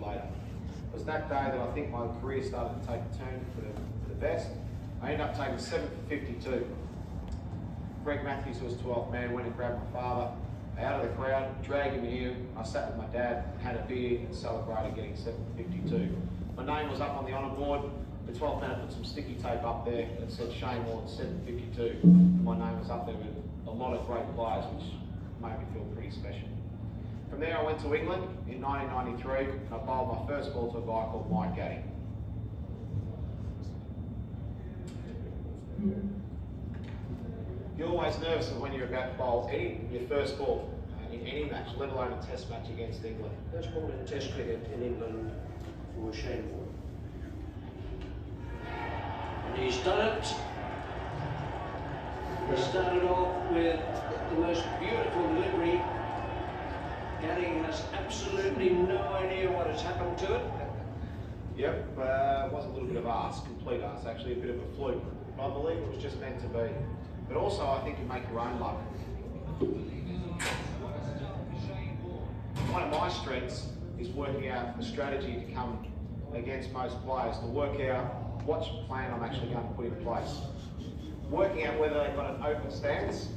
later. It was that day that I think my career started to take a turn for the best. I ended up taking 7 for 52. Greg Matthews, who was 12th man, went and grabbed my father out of the crowd, dragged him in. I sat with my dad, had a beer and celebrated getting 7 for 52. My name was up on the honour board. The 12th man put some sticky tape up there that said Shane Warne 7 for 52. My name was up there with a lot of great players, which made me feel pretty special. From there I went to England in 1993 and I bowled my first ball to a guy called Mike Gaddy. You're always nervous when you're about to bowl your first ball in any match, let alone a test match against England. First ball in test cricket in England for Shane Warne. And he's done it. He started off with the most beautiful delivery. Gaddy has absolutely no idea what has happened to it. Yep, it was a little bit of arse, complete arse, actually a bit of a fluke. But I believe it was just meant to be. But also I think you make your own luck. One of my strengths is working out a strategy to come against most players, to work out what plan I'm actually going to put in place. Working out whether they've got an open stance,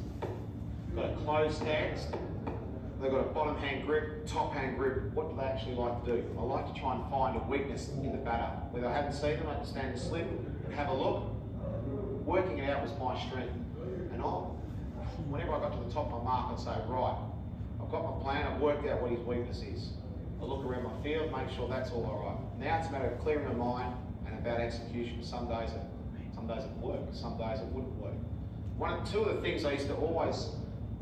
got a closed stance, they've got a bottom hand grip, top hand grip, what do they actually like to do? I like to try and find a weakness in the batter. Whether I haven't seen them, I can stand and slip and have a look. Working it out was my strength. And whenever I got to the top of my mark, I'd say, right, I've got my plan, I've worked out what his weakness is. I look around my field, make sure that's all right. Now it's a matter of clearing my mind and about execution. Some days it worked, some days it wouldn't work. Two of the things I used to always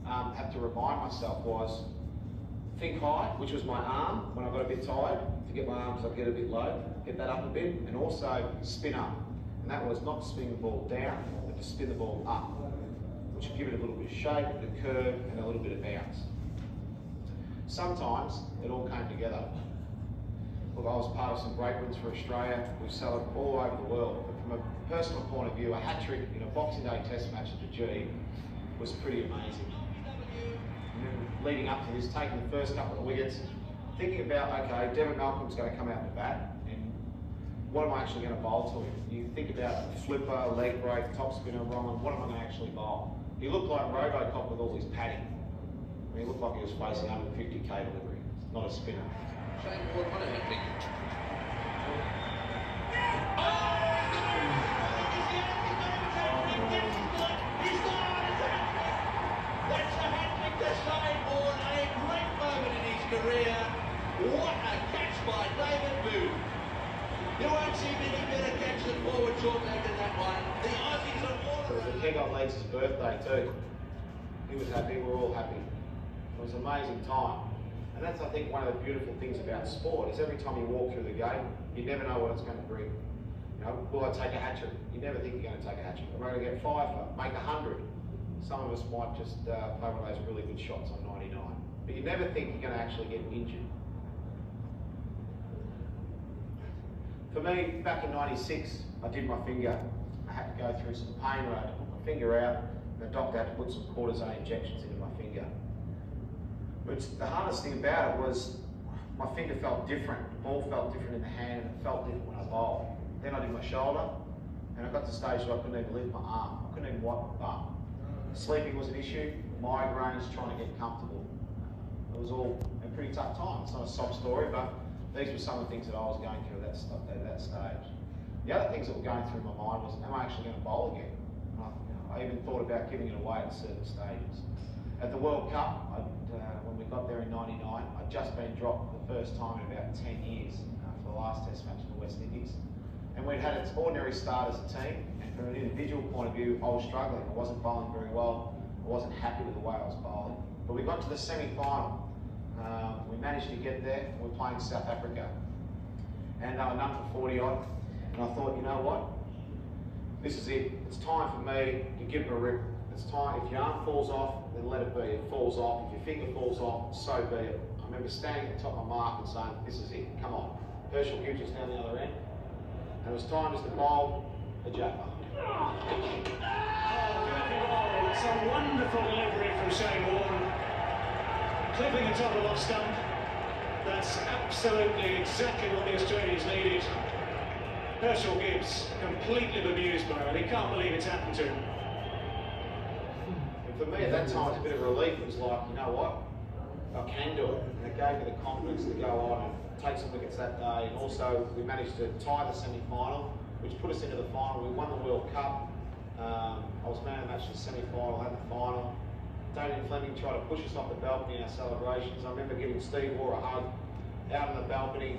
have to remind myself was think high, which was my arm when I got a bit tired, to get my arms up, get a bit low, get that up a bit, and also spin up. And that was not to spin the ball down, but to spin the ball up, which would give it a little bit of shape, a bit of curve, and a little bit of bounce. Sometimes it all came together. Look, I was part of some great wins for Australia. We've sailed all over the world. But from a personal point of view, a hat-trick in a Boxing Day test match at the G was pretty amazing. And then leading up to this, taking the first couple of wickets, thinking about, okay, Devon Malcolm's going to come out the bat, and what am I actually going to bowl to him? You think about flipper, leg break, top spinner, wrong, and what am I going to actually bowl? He looked like Robocop with all his padding. I mean, he looked like he was facing 150k delivery, not a spinner. Shane Warne, what a hat-trick. That's a hat-trick to Shane Warne, a great moment in his career. What a catch by David Booth. You won't see many better catch than forward short leg than that one. The Aussies are all It was the king on Leeds' birthday too. He was happy, we're all happy. It was an amazing time. And that's, I think, one of the beautiful things about sport, is every time you walk through the gate, you never know what it's going to bring. You know, will I take a hat-trick? You never think you're going to take a hat-trick. I'm going to get 5 for, make 100. Some of us might just play one of those really good shots on 99. But you never think you're going to actually get injured. For me, back in '96, I did my finger. I had to go through some pain where I had to put my finger out, and the doctor had to put some cortisone injections into my finger. But the hardest thing about it was my finger felt different. The ball felt different in the hand, and it felt different when I bowled. Then I did my shoulder, and I got to the stage where I couldn't even lift my arm. I couldn't even wipe my bum. Sleeping was an issue, migraines, trying to get comfortable. It was all a pretty tough time. It's not a sob story, but these were some of the things that I was going through at that stage. The other things that were going through my mind was, am I actually going to bowl again? I even thought about giving it away at certain stages. At the World Cup, when we got there in '99, I'd just been dropped for the first time in about 10 years for the last test match for the West Indies. And we'd had its ordinary start as a team, and from an individual point of view, I was struggling. I wasn't bowling very well. I wasn't happy with the way I was bowling. But we got to the semi-final. We managed to get there. We were playing South Africa. And they were none for 40 odd. And I thought, you know what? This is it. It's time for me to give them a rip. It's time. If your arm falls off, then let it be. It falls off. If your finger falls off, so be it. I remember standing at the top of my mark and saying, this is it. Come on. Herschel Gibbs was down the other end. And it was time just to bowl a japper. Oh, it's a wonderful delivery from Shane Warne. Clipping the top of off stump. That's absolutely exactly what the Australians needed. Herschel Gibbs, completely bemused by it. He can't believe it's happened to him. And for me at that time, it's a bit of relief. It was like, you know what? I can do it. And it gave me the confidence to go on and take some wickets that day. And also, we managed to tie the semi-final, which put us into the final. We won the World Cup. I was man of the match in the semi-final and the final. Damien Fleming tried to push us off the balcony in our celebrations. I remember giving Steve Warne a hug out on the balcony.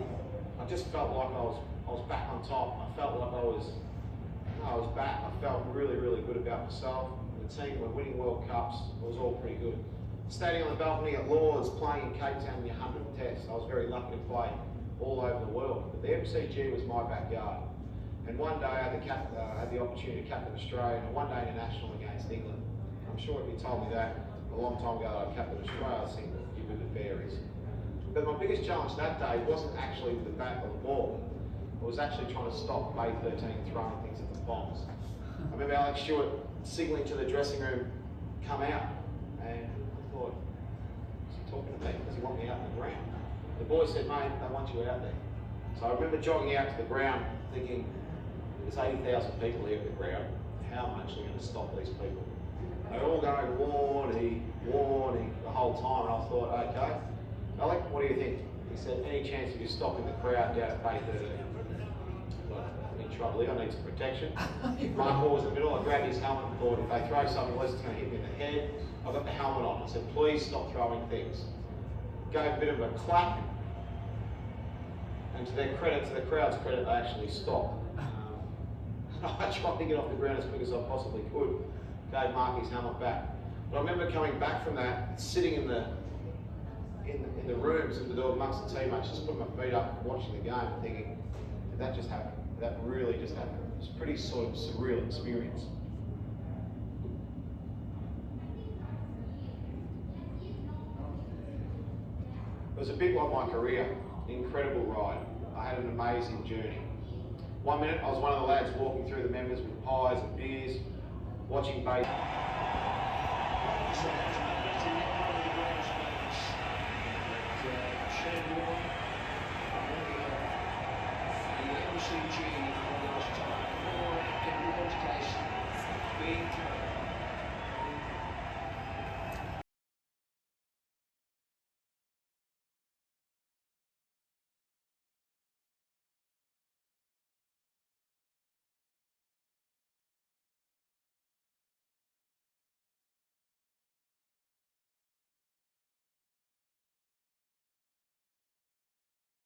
I just felt like I was back on top. I felt like I was back. I felt really, really good about myself. The team were winning World Cups. It was all pretty good. Standing on the balcony at Lord's, playing in Cape Town in the 100th Test. I was very lucky to play all over the world. But the MCG was my backyard. And one day I had the opportunity to captain Australia in a one-day international against England. I'm sure if you told me that a long time ago that I captained Australia, I'd think you're with the fairies. But my biggest challenge that day wasn't actually with the bat or the ball. It was actually trying to stop Bay 13 throwing things at the bombs. I remember Alex Stewart signalling to the dressing room, come out. And I thought, is he talking to me? Does he want me out in the ground? The boys said, mate, they want you out there. So I remember jogging out to the ground thinking, there's 80,000 people here at the ground. How much are we going to stop these people? They're all going, Warne, Warne, the whole time. And I thought, okay, Alec, what do you think? He said, any chance of you stopping the crowd down at Bay 13? I'm in trouble here, I need some protection. Mark Moore was in the middle, I grabbed his helmet and thought, if they throw something less, it's going to hit me in the head. I've got the helmet on. I said, please stop throwing things. Gave a bit of a clap. And to their credit, to the crowd's credit, they actually stopped. I tried to get off the ground as quick as I possibly could. Gave Mark his helmet back. But I remember coming back from that, sitting in the rooms amongst the teammates, just putting my feet up, watching the game, and thinking, did that just happen? Did that really just happen? It was a pretty sort of surreal experience. It was a bit like my career, an incredible ride. I had an amazing journey. 1 minute, I was one of the lads walking through the members with pies and beers, watching base. Shane Warne, the MCG